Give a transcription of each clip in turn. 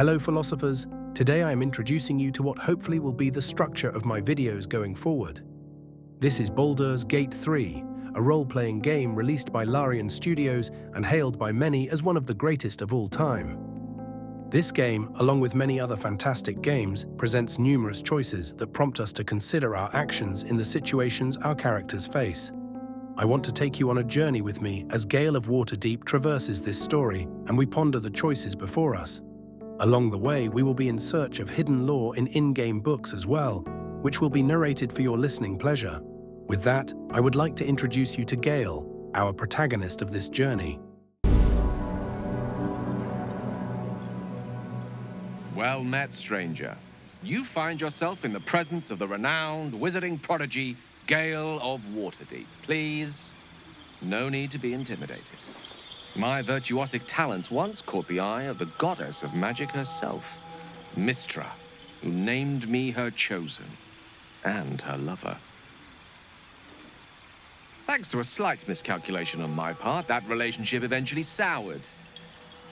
Hello philosophers, today I am introducing you to what hopefully will be the structure of my videos going forward. This is Baldur's Gate 3, a role-playing game released by Larian Studios and hailed by many as one of the greatest of all time. This game, along with many other fantastic games, presents numerous choices that prompt us to consider our actions in the situations our characters face. I want to take you on a journey with me as Gale of Waterdeep traverses this story and we ponder the choices before us. Along the way, we will be in search of hidden lore in-game books as well, which will be narrated for your listening pleasure. With that, I would like to introduce you to Gale, our protagonist of this journey. Well met, stranger. You find yourself in the presence of the renowned wizarding prodigy, Gale of Waterdeep. Please, no need to be intimidated. My virtuosic talents once caught the eye of the goddess of magic herself, Mystra, who named me her chosen and her lover. Thanks to a slight miscalculation on my part, that relationship eventually soured,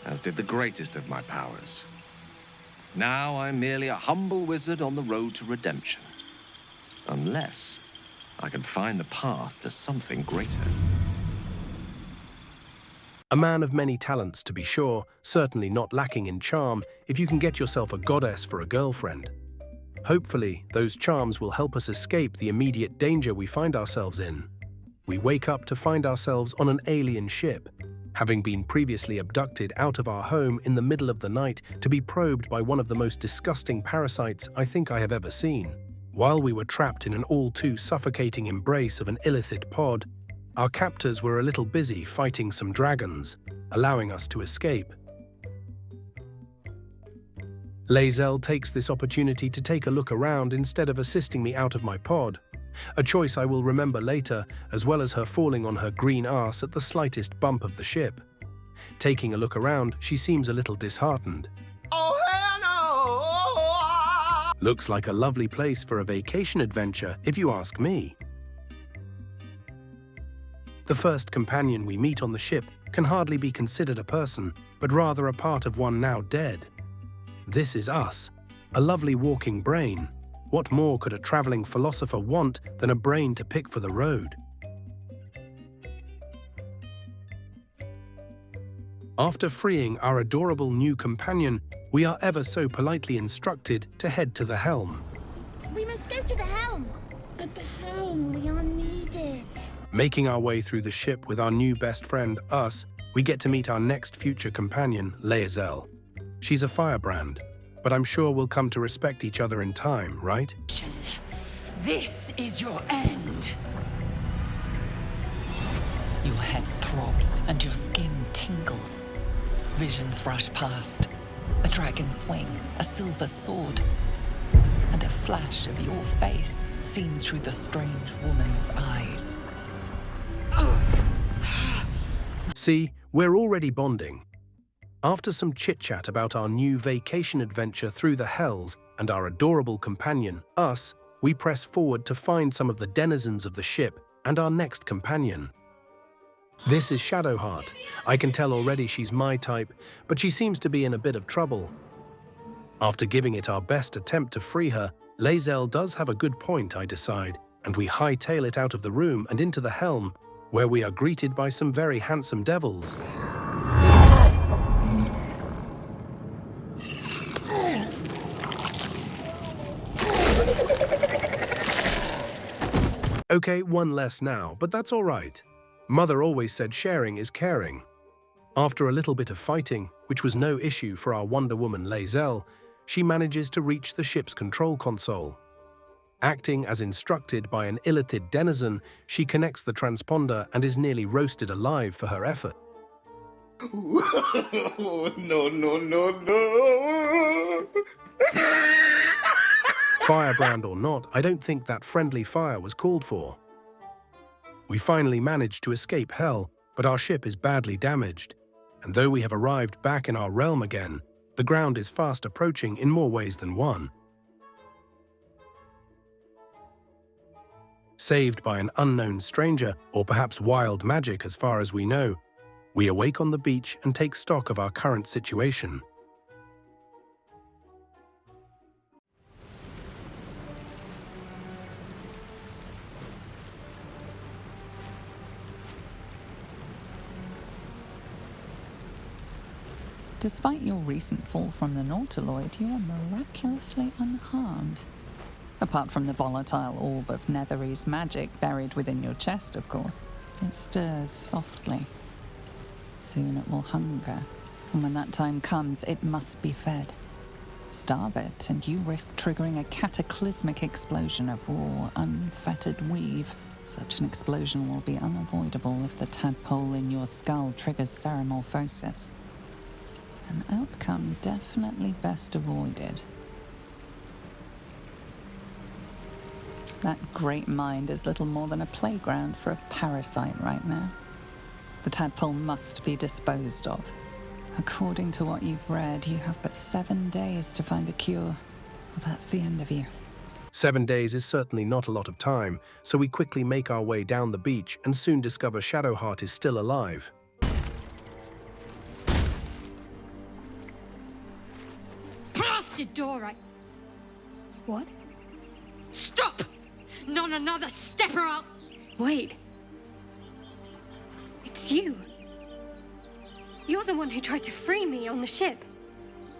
as did the greatest of my powers. Now I'm merely a humble wizard on the road to redemption, unless I can find the path to something greater. A man of many talents, to be sure, certainly not lacking in charm if you can get yourself a goddess for a girlfriend. Hopefully, those charms will help us escape the immediate danger we find ourselves in. We wake up to find ourselves on an alien ship, having been previously abducted out of our home in the middle of the night to be probed by one of the most disgusting parasites I think I have ever seen. While we were trapped in an all-too suffocating embrace of an illithid pod, our captors were a little busy fighting some dragons, allowing us to escape. Lae'zel takes this opportunity to take a look around instead of assisting me out of my pod, a choice I will remember later, as well as her falling on her green arse at the slightest bump of the ship. Taking a look around, she seems a little disheartened. Oh, hell no! Looks like a lovely place for a vacation adventure, if you ask me. The first companion we meet on the ship can hardly be considered a person, but rather a part of one now dead. This is us, a lovely walking brain. What more could a traveling philosopher want than a brain to pick for the road? After freeing our adorable new companion, we are ever so politely instructed to head to the helm. We must go to the helm. At the helm, we are needed. Making our way through the ship with our new best friend, us, we get to meet our next future companion, Lae'zel. She's a firebrand, but I'm sure we'll come to respect each other in time, right? This is your end. Your head throbs and your skin tingles. Visions rush past. A dragon's wing, a silver sword, and a flash of your face seen through the strange woman's eyes. See, we're already bonding. After some chit-chat about our new vacation adventure through the Hells and our adorable companion, us, we press forward to find some of the denizens of the ship and our next companion. This is Shadowheart. I can tell already she's my type, but she seems to be in a bit of trouble. After giving it our best attempt to free her, Lae'zel does have a good point, I decide, and we hightail it out of the room and into the helm, where we are greeted by some very handsome devils. Okay, one less now, but that's all right. Mother always said sharing is caring. After a little bit of fighting, which was no issue for our Wonder Woman Lae'zel, she manages to reach the ship's control console. Acting as instructed by an illithid denizen, she connects the transponder and is nearly roasted alive for her effort. No. Firebrand or not, I don't think that friendly fire was called for. We finally managed to escape hell, but our ship is badly damaged. And though we have arrived back in our realm again, the ground is fast approaching in more ways than one. Saved by an unknown stranger, or perhaps wild magic as far as we know, we awake on the beach and take stock of our current situation. Despite your recent fall from the Nautiloid, you are miraculously unharmed. Apart from the volatile orb of Netherese magic buried within your chest, of course. It stirs softly. Soon it will hunger, and when that time comes, it must be fed. Starve it, and you risk triggering a cataclysmic explosion of raw, unfettered weave. Such an explosion will be unavoidable if the tadpole in your skull triggers ceramorphosis. An outcome definitely best avoided. That great mind is little more than a playground for a parasite right now. The tadpole must be disposed of. According to what you've read, you have but 7 days to find a cure. Well, that's the end of you. 7 days is certainly not a lot of time, so we quickly make our way down the beach and soon discover Shadowheart is still alive. Blasted door, What? Stop! Not another step or I'll... Wait. It's you. You're the one who tried to free me on the ship.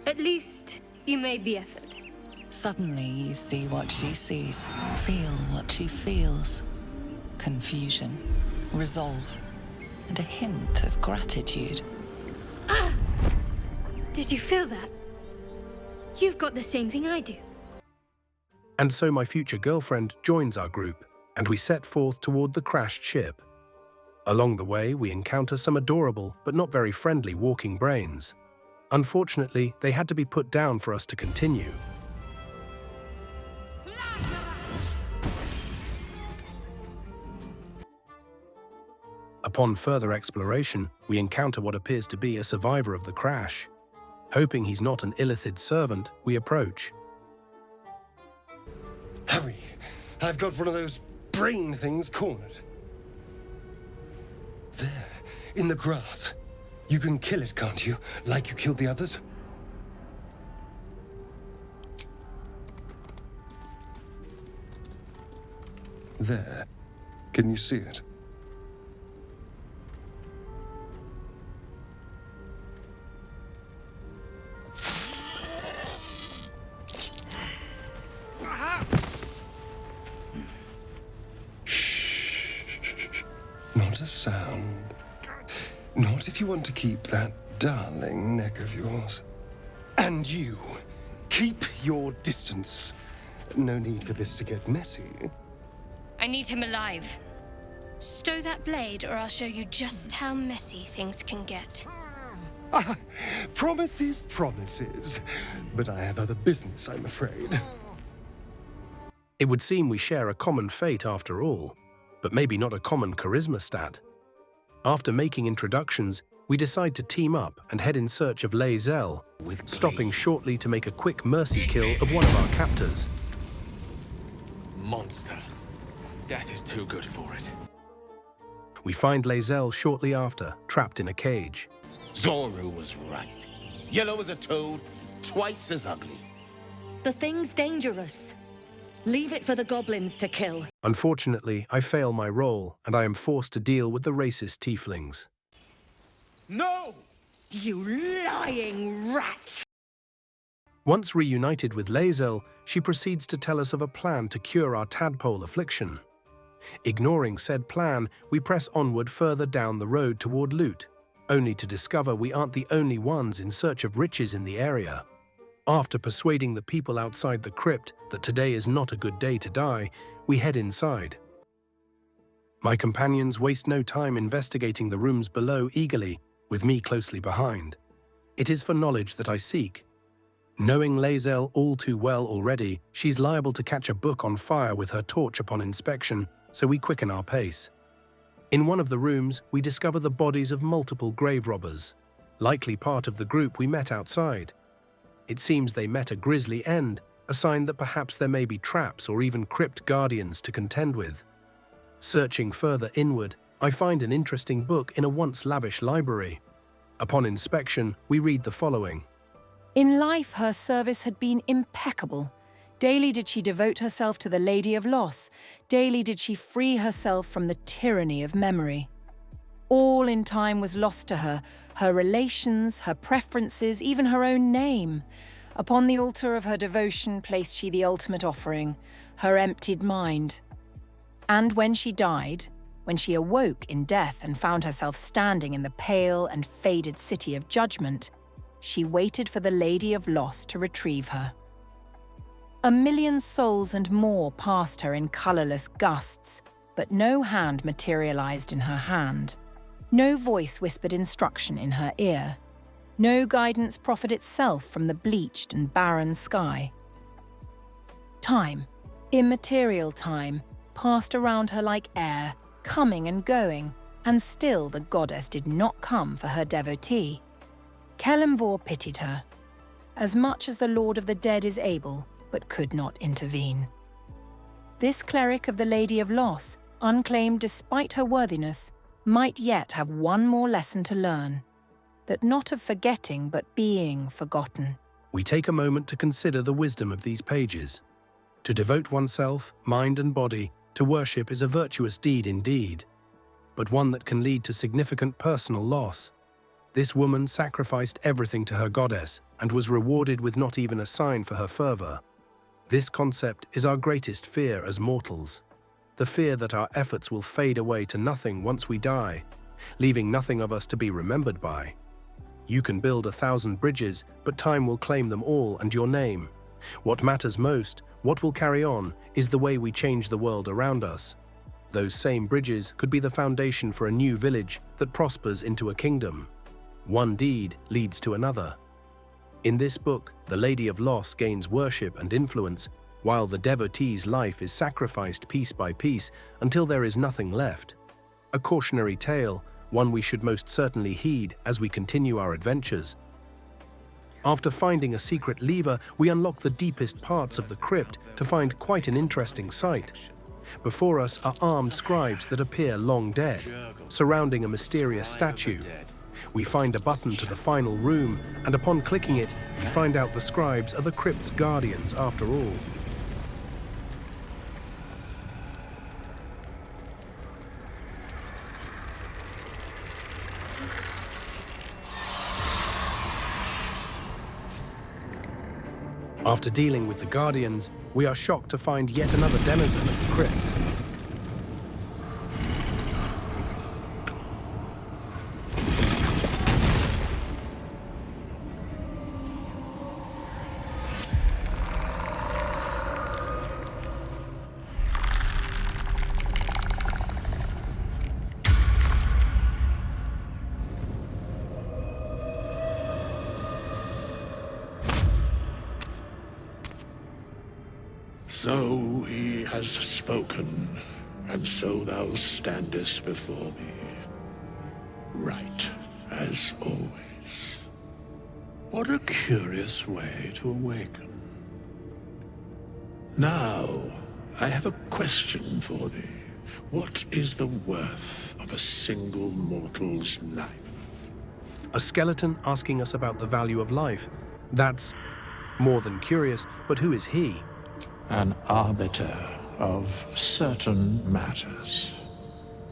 At least, you made the effort. Suddenly you see what she sees, feel what she feels. Confusion, resolve, and a hint of gratitude. Ah! Did you feel that? You've got the same thing I do. And so my future girlfriend joins our group, and we set forth toward the crashed ship. Along the way, we encounter some adorable but not very friendly walking brains. Unfortunately, they had to be put down for us to continue. Upon further exploration, we encounter what appears to be a survivor of the crash. Hoping he's not an Illithid servant, we approach. Hurry! I've got one of those brain things cornered. There, in the grass. You can kill it, can't you? Like you killed the others? There. Can you see it? Not a sound. Not if you want to keep that darling neck of yours. And you, keep your distance. No need for this to get messy. I need him alive. Stow that blade, or I'll show you just how messy things can get. Ah, promises, promises. But I have other business, I'm afraid. It would seem we share a common fate after all, but maybe not a common charisma stat. After making introductions, we decide to team up and head in search of Gale, stopping shortly to make a quick mercy kill of one of our captors. Monster. Death is too good for it. We find Gale shortly after, trapped in a cage. Zoru was right. Yellow as a toad, twice as ugly. The thing's dangerous. Leave it for the goblins to kill. Unfortunately, I fail my role, and I am forced to deal with the racist tieflings. No! You lying rat! Once reunited with Gale, she proceeds to tell us of a plan to cure our tadpole affliction. Ignoring said plan, we press onward further down the road toward loot, only to discover we aren't the only ones in search of riches in the area. After persuading the people outside the crypt that today is not a good day to die, we head inside. My companions waste no time investigating the rooms below eagerly, with me closely behind. It is for knowledge that I seek. Knowing Gale all too well already, she's liable to catch a book on fire with her torch upon inspection, so we quicken our pace. In one of the rooms, we discover the bodies of multiple grave robbers, likely part of the group we met outside. It seems they met a grisly end, a sign that perhaps there may be traps or even crypt guardians to contend with. Searching further inward, I find an interesting book in a once lavish library. Upon inspection, we read the following. In life, her service had been impeccable. Daily did she devote herself to the Lady of Loss. Daily did she free herself from the tyranny of memory. All in time was lost to her, her relations, her preferences, even her own name. Upon the altar of her devotion placed she the ultimate offering, her emptied mind. And when she died, when she awoke in death and found herself standing in the pale and faded city of judgment, she waited for the Lady of Loss to retrieve her. 1,000,000 souls and more passed her in colourless gusts, but no hand materialised in her hand. No voice whispered instruction in her ear. No guidance proffered itself from the bleached and barren sky. Time, immaterial time, passed around her like air, coming and going, and still the goddess did not come for her devotee. Kelemvor pitied her, as much as the Lord of the Dead is able, but could not intervene. This cleric of the Lady of Loss, unclaimed despite her worthiness, might yet have one more lesson to learn, that not of forgetting but being forgotten. We take a moment to consider the wisdom of these pages. To devote oneself, mind and body, to worship is a virtuous deed indeed, but one that can lead to significant personal loss. This woman sacrificed everything to her goddess and was rewarded with not even a sign for her fervour. This concept is our greatest fear as mortals. The fear that our efforts will fade away to nothing once we die, leaving nothing of us to be remembered by. You can build 1,000 bridges, but time will claim them all and your name. What matters most, what will carry on, is the way we change the world around us. Those same bridges could be the foundation for a new village that prospers into a kingdom. One deed leads to another. In this book, the Lady of Loss gains worship and influence, while the devotee's life is sacrificed piece by piece until there is nothing left. A cautionary tale, one we should most certainly heed as we continue our adventures. After finding a secret lever, we unlock the deepest parts of the crypt to find quite an interesting sight. Before us are armed scribes that appear long dead, surrounding a mysterious statue. We find a button to the final room, and upon clicking it, we find out the scribes are the crypt's guardians after all. After dealing with the Guardians, we are shocked to find yet another denizen of the crypt. So he has spoken, and so thou standest before me, right as always. What a curious way to awaken. Now, I have a question for thee. What is the worth of a single mortal's life? A skeleton asking us about the value of life. That's more than curious, but who is he? An arbiter of certain matters.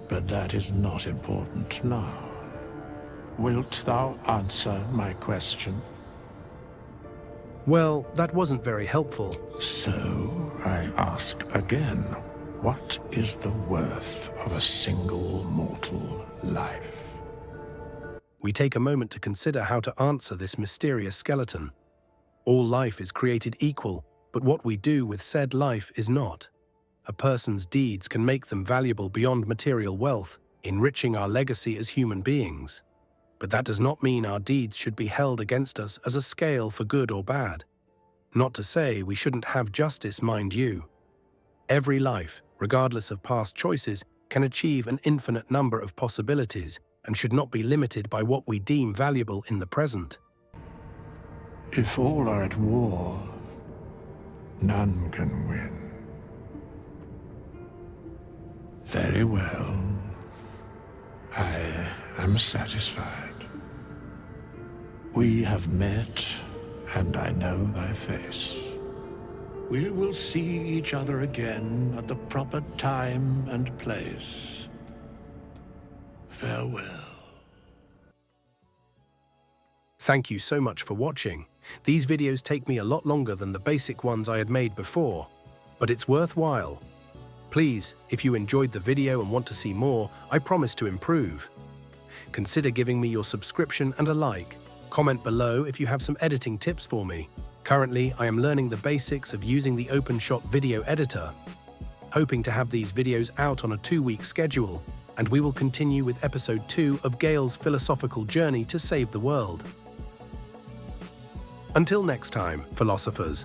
But that is not important now. Wilt thou answer my question? Well, that wasn't very helpful. So, I ask again, what is the worth of a single mortal life? We take a moment to consider how to answer this mysterious skeleton. All life is created equal, but what we do with said life is not. A person's deeds can make them valuable beyond material wealth, enriching our legacy as human beings. But that does not mean our deeds should be held against us as a scale for good or bad. Not to say we shouldn't have justice, mind you. Every life, regardless of past choices, can achieve an infinite number of possibilities and should not be limited by what we deem valuable in the present. If all are at war, none can win. Very well. I am satisfied. We have met, and I know thy face. We will see each other again at the proper time and place. Farewell. Thank you so much for watching. These videos take me a lot longer than the basic ones I had made before, but it's worthwhile. Please, if you enjoyed the video and want to see more, I promise to improve. Consider giving me your subscription and a like. Comment below if you have some editing tips for me. Currently, I am learning the basics of using the OpenShot video editor. Hoping to have these videos out on a 2-week schedule, and we will continue with episode 2 of Gale's philosophical journey to save the world. Until next time, philosophers.